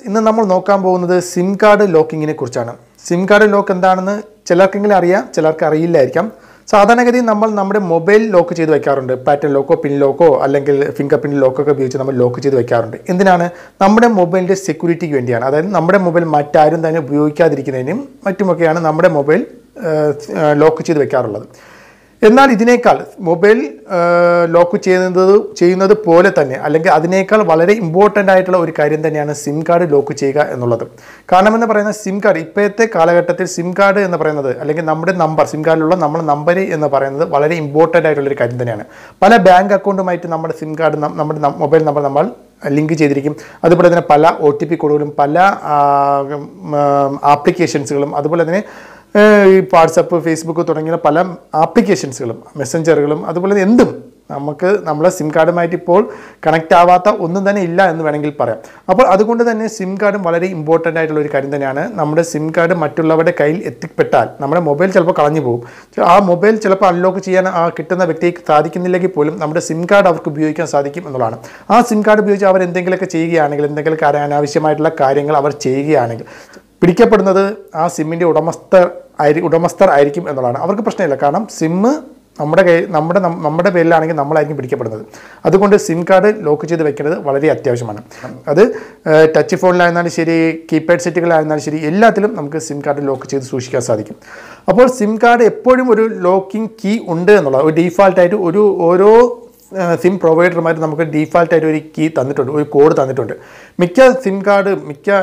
ഇന്ന് നമ്മൾ നോക്കാൻ പോകുന്നത് സിം കാർഡ് ലോക്കിങ്ങിനെ കുറിച്ചാണ്. സിം കാർഡ് ലോക്ക് എന്താണെന്ന് ചിലർക്കെങ്കിലും അറിയാം, ചിലർക്ക് അറിയില്ലായിരിക്കാം. സാധാരണഗതി നമ്മൾ നമ്മുടെ മൊബൈൽ ലോക്ക് ചെയ്ത് വെക്കാറുണ്ട്. പാറ്റേൺ ലോക്കോ പിൻ ലോക്കോ അല്ലെങ്കിൽ ഫിംഗർ പ്രിന്റ് ലോക്കൊക്കെ ഉപയോഗിച്ച് നമ്മൾ ലോക്ക് ചെയ്ത് വെക്കാറുണ്ട്. എന്തിനാണ്? നമ്മുടെ മൊബൈലിൻ്റെ സെക്യൂരിറ്റിക്ക് വേണ്ടിയാണ്. അതായത് നമ്മുടെ മൊബൈൽ മറ്റാരും തന്നെ ഉപയോഗിക്കാതിരിക്കുന്നതിനും മറ്റുമൊക്കെയാണ് നമ്മുടെ മൊബൈൽ ലോക്ക് ചെയ്ത് വെക്കാറുള്ളത്. എന്നാൽ ഇതിനേക്കാൾ മൊബൈൽ ലോക്ക് ചെയ്യുന്നത് പോലെ തന്നെ അല്ലെങ്കിൽ അതിനേക്കാൾ വളരെ ഇമ്പോർട്ടൻ്റ് ആയിട്ടുള്ള ഒരു കാര്യം തന്നെയാണ് സിം കാർഡ് ലോക്ക് ചെയ്യുക എന്നുള്ളത്. കാരണം എന്ന് പറയുന്നത് സിം കാർഡ് ഇപ്പോഴത്തെ കാലഘട്ടത്തിൽ സിം കാർഡ് എന്ന് പറയുന്നത് അല്ലെങ്കിൽ നമ്മുടെ നമ്പർ സിം കാർഡിലുള്ള നമ്മുടെ നമ്പർ എന്ന് പറയുന്നത് വളരെ ഇമ്പോർട്ടൻ്റ് ആയിട്ടുള്ളൊരു കാര്യം തന്നെയാണ്. പല ബാങ്ക് അക്കൗണ്ടുമായിട്ട് നമ്മുടെ സിം കാർഡ് നമ്മുടെ മൊബൈൽ നമ്പർ നമ്മൾ ലിങ്ക് ചെയ്തിരിക്കും. അതുപോലെ തന്നെ പല OTP കോഡുകളും പല ആപ്ലിക്കേഷൻസുകളും അതുപോലെ തന്നെ ഈ വാട്സപ്പ് ഫേസ്ബുക്ക് തുടങ്ങിയ പല ആപ്ലിക്കേഷൻസുകളും മെസ്സഞ്ചറുകളും അതുപോലെ എന്തും നമുക്ക് നമ്മളെ സിം കാർഡുമായിട്ട് ഇപ്പോൾ കണക്റ്റ് ആവാത്ത ഒന്നും തന്നെ ഇല്ല എന്ന് വേണമെങ്കിൽ പറയാം. അപ്പോൾ അതുകൊണ്ട് തന്നെ സിം കാർഡും വളരെ ഇമ്പോർട്ടൻ്റ് ആയിട്ടുള്ള ഒരു കാര്യം തന്നെയാണ്. നമ്മുടെ സിം കാർഡ് മറ്റുള്ളവരുടെ കയ്യിൽ എത്തിപ്പെട്ടാൽ നമ്മുടെ മൊബൈൽ ചിലപ്പോൾ കളഞ്ഞു പോകും. ആ മൊബൈൽ ചിലപ്പോൾ അൺലോക്ക് ചെയ്യാൻ കിട്ടുന്ന വ്യക്തിക്ക് സാധിക്കുന്നില്ലെങ്കിൽ പോലും നമ്മുടെ സിം കാർഡ് അവർക്ക് ഉപയോഗിക്കാൻ സാധിക്കും എന്നുള്ളതാണ്. ആ സിം കാർഡ് ഉപയോഗിച്ച് അവർ എന്തെങ്കിലുമൊക്കെ ചെയ്യുകയാണെങ്കിൽ എന്തെങ്കിലും അനാവശ്യമായിട്ടുള്ള കാര്യങ്ങൾ അവർ ചെയ്യുകയാണെങ്കിൽ പിടിക്കപ്പെടുന്നത് ആ സിമ്മിൻ്റെ ഉടമസ്ഥർ ആയിരിക്കും എന്നുള്ളതാണ്. അവർക്ക് പ്രശ്നമില്ല. കാരണം സിമ്മ് നമ്മുടെ പേരിലാണെങ്കിൽ നമ്മളായിരിക്കും പിടിക്കപ്പെടുന്നത്. അതുകൊണ്ട് സിം കാർഡ് ലോക്ക് ചെയ്ത് വെക്കുന്നത് വളരെ അത്യാവശ്യമാണ്. അത് ടച്ച് ഫോണിലായിരുന്നാലും ശരി, കീപാഡ് സെറ്റുകളായിരുന്നാലും ശരി, എല്ലാത്തിലും നമുക്ക് സിം കാർഡ് ലോക്ക് ചെയ്ത് സൂക്ഷിക്കാൻ സാധിക്കും. അപ്പോൾ സിം കാർഡ് എപ്പോഴും ഒരു ലോക്കിംഗ് കീ ഉണ്ട് എന്നുള്ളത് ഒരു ഡീഫാൾട്ടായിട്ട് ഓരോ സിം പ്രൊവൈഡർമാർ നമുക്ക് ഡീഫാൾട്ടായിട്ട് ഒരു കീ തന്നിട്ടുണ്ട്, ഒരു കോഡ് തന്നിട്ടുണ്ട്. മിക്ക സിം കാർഡ്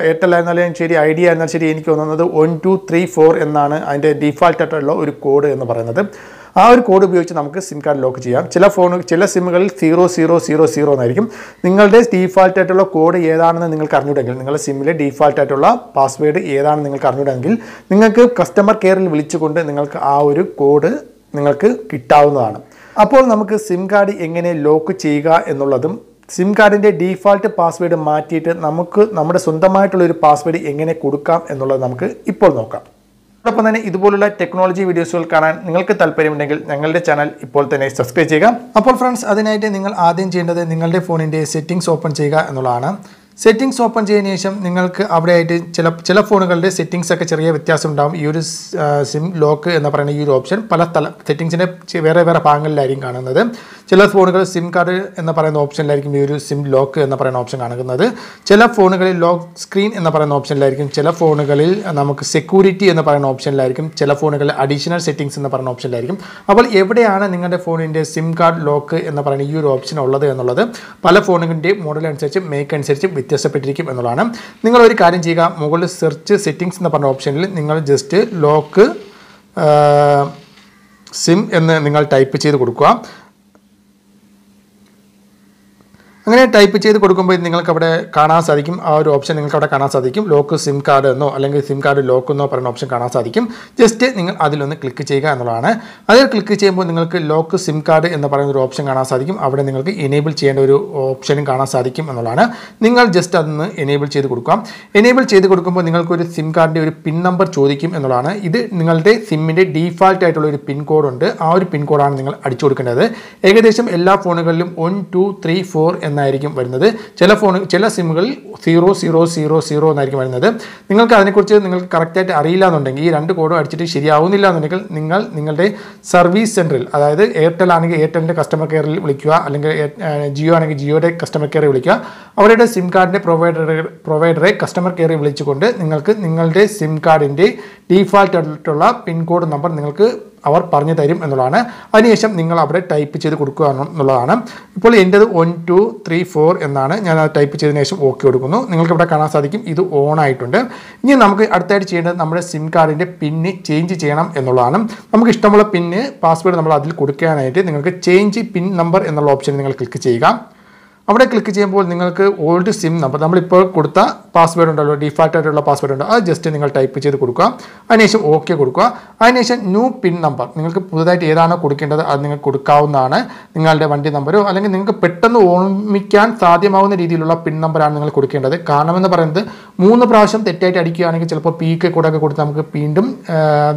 എയർടെൽ ആയിരുന്നാലും ശരി, ഐഡിയ ആയിരുന്നാലും ശരി, എനിക്ക് തോന്നുന്നത് 1234 എന്നാണ് അതിൻ്റെ ഡീഫാൾട്ടായിട്ടുള്ള ഒരു കോഡ് എന്ന് പറയുന്നത്. ആ ഒരു കോഡ് ഉപയോഗിച്ച് നമുക്ക് സിം കാർഡ് ലോക്ക് ചെയ്യാം. ചില സിമ്മുകളിൽ 0000 എന്നായിരിക്കും. നിങ്ങളുടെ ഡീഫാൾട്ടായിട്ടുള്ള കോഡ് ഏതാണെന്ന് നിങ്ങൾക്ക് അറിഞ്ഞൂടെങ്കിൽ, നിങ്ങളുടെ സിമ്മിലെ ഡീഫാൾട്ടായിട്ടുള്ള പാസ്വേഡ് ഏതാണെന്ന് നിങ്ങൾക്ക് അറിഞ്ഞൂടെങ്കിൽ നിങ്ങൾക്ക് കസ്റ്റമർ കെയറിൽ വിളിച്ചുകൊണ്ട് നിങ്ങൾക്ക് ആ ഒരു കോഡ് നിങ്ങൾക്ക് കിട്ടാവുന്നതാണ്. അപ്പോൾ നമുക്ക് സിം കാർഡ് എങ്ങനെ ലോക്ക് ചെയ്യുക എന്നുള്ളതും സിം കാർഡിൻ്റെ ഡീഫാൾട്ട് പാസ്വേഡ് മാറ്റിയിട്ട് നമുക്ക് നമ്മുടെ സ്വന്തമായിട്ടുള്ള ഒരു പാസ്വേഡ് എങ്ങനെ കൊടുക്കാം എന്നുള്ളത് നമുക്ക് ഇപ്പോൾ നോക്കാം. അതോടൊപ്പം തന്നെ ഇതുപോലുള്ള ടെക്നോളജി വീഡിയോസുകൾ കാണാൻ നിങ്ങൾക്ക് താല്പര്യമുണ്ടെങ്കിൽ ഞങ്ങളുടെ ചാനൽ ഇപ്പോൾ തന്നെ സബ്സ്ക്രൈബ് ചെയ്യുക. അപ്പോൾ ഫ്രണ്ട്സ്, അതിനായിട്ട് നിങ്ങൾ ആദ്യം ചെയ്യേണ്ടത് നിങ്ങളുടെ ഫോണിൻ്റെ സെറ്റിംഗ്സ് ഓപ്പൺ ചെയ്യുക എന്നുള്ളതാണ്. സെറ്റിംഗ്സ് ഓപ്പൺ ചെയ്തതിനു ശേഷം നിങ്ങൾക്ക് അവിടെയായിട്ട് ചില ഫോണുകളുടെ സെറ്റിംഗ്സ് ഒക്കെ ചെറിയ വ്യത്യാസം ഉണ്ടാകും. ഈ ഒരു സിം ലോക്ക് എന്ന് പറയുന്ന ഈ ഒരു ഓപ്ഷൻ പല സെറ്റിംഗ്സിൻ്റെ വേറെ ഭാഗങ്ങളിലായിരിക്കും കാണുന്നത്. ചില ഫോണുകൾ സിം കാർഡ് എന്ന് പറയുന്ന ഓപ്ഷനിലായിരിക്കും ഈ ഒരു സിം ലോക്ക് എന്ന് പറയുന്ന ഓപ്ഷൻ കാണുന്നത്. ചില ഫോണുകളിൽ ലോക്ക് സ്ക്രീൻ എന്ന് പറയുന്ന ഓപ്ഷനിലായിരിക്കും. ചില ഫോണുകളിൽ നമുക്ക് സെക്യൂരിറ്റി എന്ന് പറയുന്ന ഓപ്ഷനിലായിരിക്കും. ചില ഫോണുകളിൽ അഡീഷണൽ സെറ്റിംഗ്സ് എന്ന് പറയുന്ന ഓപ്ഷനിലായിരിക്കും. അപ്പോൾ എവിടെയാണ് നിങ്ങളുടെ ഫോണിൻ്റെ സിം കാർഡ് ലോക്ക് എന്ന് പറയുന്ന ഈ ഒരു ഓപ്ഷൻ ഉള്ളത് എന്നുള്ളത് പല ഫോണുകളുടെ മോഡൽ അനുസരിച്ച് മേക്ക് അനുസരിച്ച് വ്യത്യാസപ്പെട്ടിരിക്കും എന്നുള്ളതാണ്. നിങ്ങളൊരു കാര്യം ചെയ്യുക, മുകളിൽ സെർച്ച് സെറ്റിംഗ്സ് എന്ന് പറഞ്ഞ ഓപ്ഷനിൽ നിങ്ങൾ ജസ്റ്റ് ലോക്ക് സിം എന്ന് നിങ്ങൾ ടൈപ്പ് ചെയ്ത് കൊടുക്കുക. അങ്ങനെ ടൈപ്പ് ചെയ്ത് കൊടുക്കുമ്പോൾ നിങ്ങൾക്ക് അവിടെ കാണാൻ സാധിക്കും, ആ ഒരു ഓപ്ഷൻ നിങ്ങൾക്ക് അവിടെ കാണാൻ സാധിക്കും. ലോക്ക് സിം കാർഡ് എന്നോ അല്ലെങ്കിൽ സിം കാർഡ് ലോക്ക് എന്നോ പറയുന്ന ഓപ്ഷൻ കാണാൻ സാധിക്കും. ജസ്റ്റ് നിങ്ങൾ അതിലൊന്ന് ക്ലിക്ക് ചെയ്യുക എന്നുള്ളതാണ്. അതിൽ ക്ലിക്ക് ചെയ്യുമ്പോൾ നിങ്ങൾക്ക് ലോക്ക് സിം കാർഡ് എന്ന് പറയുന്ന ഒരു ഓപ്ഷൻ കാണാൻ സാധിക്കും. അവിടെ നിങ്ങൾക്ക് എനേബിൾ ചെയ്യേണ്ട ഒരു ഓപ്ഷനും കാണാൻ സാധിക്കും എന്നുള്ളതാണ്. നിങ്ങൾ ജസ്റ്റ് അതൊന്ന് എനേബിൾ ചെയ്ത് കൊടുക്കാം. എനേബിൾ ചെയ്ത് കൊടുക്കുമ്പോൾ നിങ്ങൾക്കൊരു സിം കാർഡിൻ്റെ ഒരു പിൻ നമ്പർ ചോദിക്കും എന്നുള്ളതാണ്. ഇത് നിങ്ങളുടെ സിമ്മിൻ്റെ ഡീഫാൾട്ട് ആയിട്ടുള്ള ഒരു പിൻ കോഡ് ഉണ്ട്. ആ ഒരു പിൻ കോഡാണ് നിങ്ങൾ അടിച്ചു കൊടുക്കേണ്ടത്. ഏകദേശം എല്ലാ ഫോണുകളിലും 1234 എന്നായിരിക്കും വരുന്നത്. ചില സിമ്മുകളിൽ 0000 എന്നായിരിക്കും വരുന്നത്. നിങ്ങൾക്ക് അതിനെക്കുറിച്ച് നിങ്ങൾക്ക് കറക്റ്റായിട്ട് അറിയില്ല എന്നുണ്ടെങ്കിൽ, ഈ രണ്ട് കോഡും അടിച്ചിട്ട് ശരിയാവുന്നില്ല എന്നുണ്ടെങ്കിൽ നിങ്ങൾ നിങ്ങളുടെ സർവീസ് സെൻറ്ററിൽ, അതായത് എയർടെൽ ആണെങ്കിൽ എയർടെലിൻ്റെ കസ്റ്റമർ കെയറിൽ വിളിക്കുക, അല്ലെങ്കിൽ ജിയോ ആണെങ്കിൽ ജിയോയുടെ കസ്റ്റമർ കെയറിൽ വിളിക്കുക. അവരുടെ സിം കാർഡിൻ്റെ പ്രൊവൈഡറെ കസ്റ്റമർ കെയറിൽ വിളിച്ചുകൊണ്ട് നിങ്ങൾക്ക് നിങ്ങളുടെ സിം കാർഡിൻ്റെ ഡീഫാൾട്ട് ആയിട്ടുള്ള പിൻ കോഡ് നമ്പർ നിങ്ങൾക്ക് അവർ പറഞ്ഞു തരും എന്നുള്ളതാണ്. അതിനുശേഷം നിങ്ങൾ അവിടെ ടൈപ്പ് ചെയ്ത് കൊടുക്കുക എന്നുള്ളതാണ്. ഇപ്പോൾ എൻ്റേത് 1234 എന്നാണ്. ഞാൻ അത് ടൈപ്പ് ചെയ്തതിനു ശേഷം ഓക്കെ കൊടുക്കുന്നു. നിങ്ങൾക്ക് ഇവിടെ കാണാൻ സാധിക്കും ഇത് ഓൺ ആയിട്ടുണ്ട്. ഇനി നമുക്ക് അടുത്തായിട്ട് ചെയ്യേണ്ടത് നമ്മുടെ സിം കാർഡിൻ്റെ പിന്ന് ചേഞ്ച് ചെയ്യണം എന്നുള്ളതാണ്. നമുക്ക് ഇഷ്ടമുള്ള പിന്ന് പാസ്വേഡ് നമ്മൾ അതിൽ കൊടുക്കാനായിട്ട് നിങ്ങൾക്ക് ചേഞ്ച് പിൻ നമ്പർ എന്നുള്ള ഓപ്ഷൻ നിങ്ങൾ ക്ലിക്ക് ചെയ്യുക. അവിടെ ക്ലിക്ക് ചെയ്യുമ്പോൾ നിങ്ങൾക്ക് ഓൾഡ് സിം നമ്പർ നമ്മളിപ്പോൾ കൊടുത്ത പാസ്വേഡ് ഉണ്ടല്ലോ, ഡീഫാൾട്ടായിട്ടുള്ള പാസ്വേഡ് ഉണ്ട്, അത് ജസ്റ്റ് നിങ്ങൾ ടൈപ്പ് ചെയ്ത് കൊടുക്കുക. അതിനുശേഷം ഓക്കെ കൊടുക്കുക. അതിനുശേഷം ന്യൂ പിൻ നമ്പർ നിങ്ങൾക്ക് പുതുതായിട്ട് ഏതാണോ കൊടുക്കേണ്ടത് അത് നിങ്ങൾക്ക് കൊടുക്കാവുന്നതാണ്. നിങ്ങളുടെ വണ്ടി നമ്പരോ അല്ലെങ്കിൽ നിങ്ങൾക്ക് പെട്ടെന്ന് ഓർമ്മിക്കാൻ സാധ്യമാവുന്ന രീതിയിലുള്ള പിൻ നമ്പറാണ് നിങ്ങൾ കൊടുക്കേണ്ടത്. കാരണം എന്ന് പറയുന്നത് 3 പ്രാവശ്യം തെറ്റായിട്ട് അടിക്കുകയാണെങ്കിൽ ചിലപ്പോൾ PUK കോഡൊക്കെ കൊടുത്ത് നമുക്ക് വീണ്ടും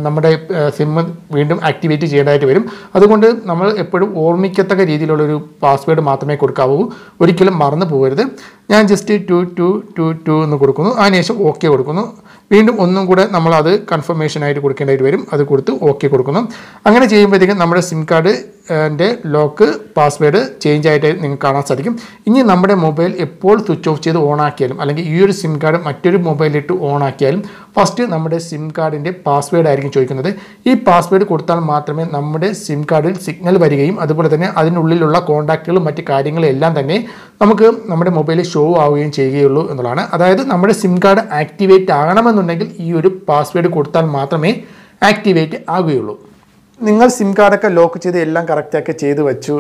നമ്മുടെ സിം വീണ്ടും ആക്ടിവേറ്റ് ചെയ്യേണ്ടതായിട്ട് വരും. അതുകൊണ്ട് നമ്മൾ എപ്പോഴും ഓർമ്മിക്കത്തക്ക രീതിയിലുള്ളൊരു പാസ്വേഡ് മാത്രമേ കൊടുക്കാവൂ. ഒരിക്കലും മറന്നു പോകരുത്. ഞാൻ ജസ്റ്റ് 2222 എന്ന് കൊടുക്കുന്നു. അതിനുശേഷം ഓക്കെ കൊടുക്കുന്നു. വീണ്ടും ഒന്നും കൂടെ നമ്മളത് കൺഫർമേഷനായിട്ട് കൊടുക്കേണ്ടതായിട്ട് വരും. അത് കൊടുത്ത് ഓക്കെ കൊടുക്കുന്നു. അങ്ങനെ ചെയ്യുമ്പോഴത്തേക്കും നമ്മുടെ സിം കാർഡിൻ്റെ ലോക്ക് പാസ്വേഡ് ചേഞ്ച് ആയിട്ട് നിങ്ങൾക്ക് കാണാൻ സാധിക്കും. ഇനി നമ്മുടെ മൊബൈൽ എപ്പോൾ സ്വിച്ച് ഓഫ് ചെയ്ത് ഓൺ ആക്കിയാലും അല്ലെങ്കിൽ ഈ ഒരു സിം കാർഡ് മറ്റൊരു മൊബൈലിലിട്ട് ഓൺ ആക്കിയാലും ഫസ്റ്റ് നമ്മുടെ സിം കാർഡിൻ്റെ പാസ്വേഡ് ആയിരിക്കും ചോദിക്കുന്നത്. ഈ പാസ്വേഡ് കൊടുത്താൽ മാത്രമേ നമ്മുടെ സിം കാർഡിൽ സിഗ്നൽ വരികയും അതുപോലെ തന്നെ അതിനുള്ളിലുള്ള കോൺടാക്റ്റുകളും മറ്റ് കാര്യങ്ങളും എല്ലാം തന്നെ നമുക്ക് നമ്മുടെ മൊബൈലിൽ ഷോ ആവുകയും ചെയ്യുകയുള്ളൂ എന്നുള്ളതാണ്. അതായത് നമ്മുടെ സിം കാർഡ് ആക്ടിവേറ്റ് ആകണമെന്നുണ്ടെങ്കിൽ ഈ ഒരു പാസ്വേഡ് കൊടുത്താൽ മാത്രമേ ആക്ടിവേറ്റ് ആകുകയുള്ളൂ. നിങ്ങൾ സിം കാർഡൊക്കെ ലോക്ക് ചെയ്ത് എല്ലാം കറക്റ്റാക്കി ചെയ്ത് വെച്ചു,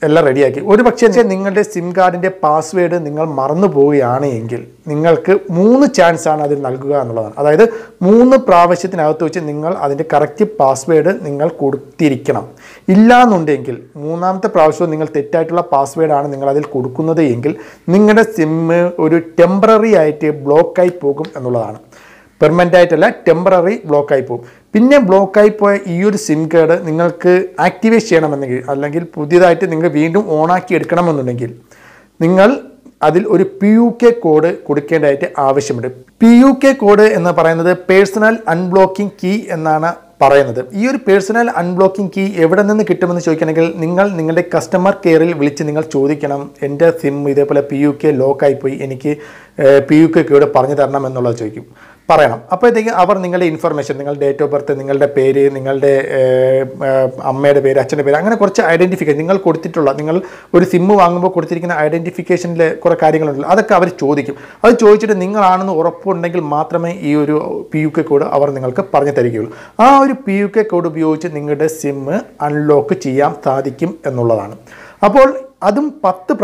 എല്ലാം റെഡിയാക്കി. ഒരു പക്ഷേ നിങ്ങളുടെ സിം കാർഡിൻ്റെ പാസ്വേഡ് നിങ്ങൾ മറന്നു പോവുകയാണ് എങ്കിൽ നിങ്ങൾക്ക് 3 ചാൻസാണ് അതിൽ നൽകുക എന്നുള്ളതാണ്. അതായത് 3 പ്രാവശ്യത്തിനകത്ത് വെച്ച് നിങ്ങൾ അതിൻ്റെ കറക്റ്റ് പാസ്വേഡ് നിങ്ങൾ കൊടുത്തിരിക്കണം. ഇല്ലാന്നുണ്ടെങ്കിൽ 3ാമത്തെ പ്രാവശ്യവും നിങ്ങൾ തെറ്റായിട്ടുള്ള പാസ്വേഡാണ് നിങ്ങൾ അതിൽ കൊടുക്കുന്നത് എങ്കിൽ നിങ്ങളുടെ സിമ്മ് ഒരു ടെമ്പററി ആയിട്ട് ബ്ലോക്കായി പോകും എന്നുള്ളതാണ്. പെർമനൻ്റ് ആയിട്ടല്ല, ടെമ്പററി ബ്ലോക്കായി പോകും. പിന്നെ ബ്ലോക്കായി പോയ ഈ ഒരു സിം കാർഡ് നിങ്ങൾക്ക് ആക്ടിവേറ്റ് ചെയ്യണമെന്നെങ്കിൽ അല്ലെങ്കിൽ പുതിയതായിട്ട് നിങ്ങൾ വീണ്ടും ഓണാക്കി എടുക്കണമെന്നുണ്ടെങ്കിൽ നിങ്ങൾ അതിൽ ഒരു PUK കോഡ് കൊടുക്കേണ്ടതായിട്ട് ആവശ്യമുണ്ട്. PUK കോഡ് എന്ന് പറയുന്നത് പേഴ്സണൽ അൺബ്ലോക്കിംഗ് കീ എന്നാണ് പറയുന്നത്. ഈ ഒരു പേഴ്സണൽ അൺബ്ലോക്കിംഗ് കീ എവിടെ നിന്ന് കിട്ടുമെന്ന് ചോദിക്കണമെങ്കിൽ നിങ്ങൾ നിങ്ങളുടെ കസ്റ്റമർ കെയറിൽ വിളിച്ച് നിങ്ങൾ ചോദിക്കണം, എൻ്റെ സിം ഇതേപോലെ PUK ലോക്കായിപ്പോയി, എനിക്ക് PUK കോഡ് പറഞ്ഞു തരണം എന്നുള്ളത് ചോദിക്കും, പറയണം. അപ്പോഴത്തേക്കും അവർ നിങ്ങളുടെ ഇൻഫർമേഷൻ, നിങ്ങളുടെ ഡേറ്റ് ഓഫ് ബർത്ത്, നിങ്ങളുടെ പേര്, നിങ്ങളുടെ അമ്മയുടെ പേര്, അച്ഛൻ്റെ പേര്, അങ്ങനെ കുറച്ച് ഐഡൻറ്റിഫിക്കേഷൻ നിങ്ങൾ കൊടുത്തിട്ടുള്ള, നിങ്ങൾ ഒരു സിമ്മ് വാങ്ങുമ്പോൾ കൊടുത്തിരിക്കുന്ന ഐഡൻറ്റിഫിക്കേഷനിൽ കുറേ കാര്യങ്ങളുണ്ടല്ലോ, അതൊക്കെ അവർ ചോദിക്കും. അത് ചോദിച്ചിട്ട് നിങ്ങളാണെന്ന് ഉറപ്പുണ്ടെങ്കിൽ മാത്രമേ ഈ ഒരു PUK കോഡ് അവർ നിങ്ങൾക്ക് പറഞ്ഞു തരികയുള്ളൂ. ആ ഒരു PUK കോഡ് ഉപയോഗിച്ച് നിങ്ങളുടെ സിമ്മ് അൺലോക്ക് ചെയ്യാൻ സാധിക്കും എന്നുള്ളതാണ്. അപ്പോൾ അതും 10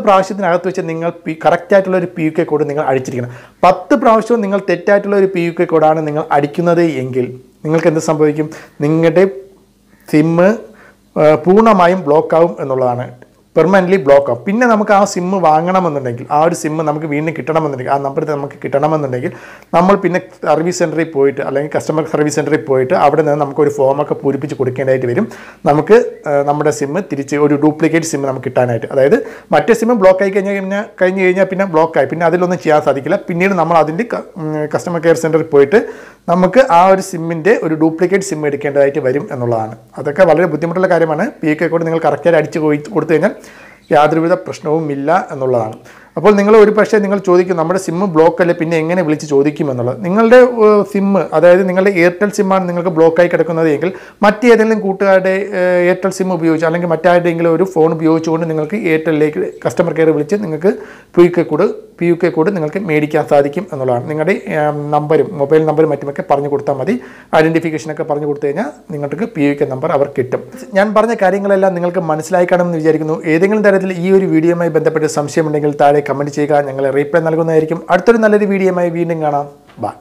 പ്രാവശ്യത്തിനകത്ത് വെച്ച് നിങ്ങൾ കറക്റ്റായിട്ടുള്ള ഒരു PUK കോഡ് നിങ്ങൾ അടിച്ചിരിക്കണം. 10 പ്രാവശ്യവും നിങ്ങൾ തെറ്റായിട്ടുള്ള ഒരു PUK കോഡാണ് നിങ്ങൾ അടിക്കുന്നത് എങ്കിൽ നിങ്ങൾക്ക് എന്ത് സംഭവിക്കും? നിങ്ങളുടെ സിമ്മ് പൂർണ്ണമായും ബ്ലോക്കാവും എന്നുള്ളതാണ്. പെർമനൻ്റ്ലി ബ്ലോക്ക് ആവും. പിന്നെ നമുക്ക് ആ സിമ്മ് വാങ്ങണമെന്നുണ്ടെങ്കിൽ, ആ ഒരു സിമ്മ് നമുക്ക് വീണ്ടും കിട്ടണമെന്നുണ്ടെങ്കിൽ, ആ നമ്പർ നമുക്ക് കിട്ടണമെന്നുണ്ടെങ്കിൽ നമ്മൾ പിന്നെ സർവീസ് സെൻറ്ററിൽ പോയിട്ട് അല്ലെങ്കിൽ കസ്റ്റമർ സർവീസ് സെൻറ്ററിൽ പോയിട്ട് അവിടെ നിന്ന് നമുക്കൊരു ഫോമൊക്കെ പൂരിപ്പിച്ച് കൊടുക്കേണ്ടതായിട്ട് വരും. നമുക്ക് നമ്മുടെ സിമ്മ് തിരിച്ച് ഒരു ഡ്യൂപ്ലിക്കേറ്റ് സിമ്മ് നമുക്ക് കിട്ടാനായിട്ട്. അതായത് മറ്റേ സിമ്മ് ബ്ലോക്ക് ആയി കഴിഞ്ഞാൽ പിന്നെ ബ്ലോക്കായി, പിന്നെ അതിലൊന്നും ചെയ്യാൻ സാധിക്കില്ല. പിന്നീട് നമ്മൾ അതിൻ്റെ കസ്റ്റമർ കെയർ സെൻറ്ററിൽ പോയിട്ട് നമുക്ക് ആ ഒരു സിമ്മിൻ്റെ ഒരു ഡ്യൂപ്ലിക്കേറ്റ് സിം എടുക്കേണ്ടതായിട്ട് വരും എന്നുള്ളതാണ്. അതൊക്കെ വളരെ ബുദ്ധിമുട്ടുള്ള കാര്യമാണ്. PUK കോഡ് നിങ്ങൾ കറക്റ്റായിട്ട് അടിച്ച് കൊടുത്തു കഴിഞ്ഞാൽ യാതൊരുവിധ പ്രശ്നവും ഇല്ല എന്നുള്ളതാണ്. അപ്പോൾ നിങ്ങൾ ഒരു പക്ഷേ നിങ്ങൾ ചോദിക്കും, നമ്മുടെ സിമ്മ് ബ്ലോക്ക് അല്ലേ, പിന്നെ എങ്ങനെ വിളിച്ച് ചോദിക്കും എന്നുള്ളത്. നിങ്ങളുടെ സിമ്മ്, അതായത് നിങ്ങളുടെ എയർടെൽ സിമ്മാണ് നിങ്ങൾക്ക് ബ്ലോക്കായി കിടക്കുന്നത് എങ്കിൽ മറ്റേതെങ്കിലും കൂട്ടുകാരുടെ എയർടെൽ സിം ഉപയോഗിച്ച് അല്ലെങ്കിൽ മറ്റാരുടെയെങ്കിലും ഒരു ഫോൺ ഉപയോഗിച്ചുകൊണ്ട് നിങ്ങൾക്ക് എയർടെല്ലിലേക്ക് കസ്റ്റമർ കെയർ വിളിച്ച് നിങ്ങൾക്ക് PUK കോഡ് നിങ്ങൾക്ക് മേടിക്കാൻ സാധിക്കും എന്നുള്ളതാണ്. നിങ്ങളുടെ നമ്പരും മൊബൈൽ നമ്പരും മറ്റുമൊക്കെ പറഞ്ഞു കൊടുത്താൽ മതി. ഐഡൻറ്റിഫിക്കേഷനൊക്കെ പറഞ്ഞു കൊടുത്തു കഴിഞ്ഞാൽ നിങ്ങൾക്ക് PUK നമ്പർ അവർ കിട്ടും. ഞാൻ പറഞ്ഞ കാര്യങ്ങളെല്ലാം നിങ്ങൾക്ക് മനസ്സിലായി കാണുമെന്ന് വിചാരിക്കുന്നു. ഏതെങ്കിലും തരത്തിൽ ഈ ഒരു വീഡിയോയുമായി ബന്ധപ്പെട്ട് സംശയമുണ്ടെങ്കിൽ താഴെ കമൻറ്റ് ചെയ്യുക, ഞങ്ങൾ റീപ്ലൈ നൽകുന്നതായിരിക്കും. അടുത്തൊരു നല്ലൊരു വീഡിയോയുമായി വീണ്ടും കാണാം. ബൈ.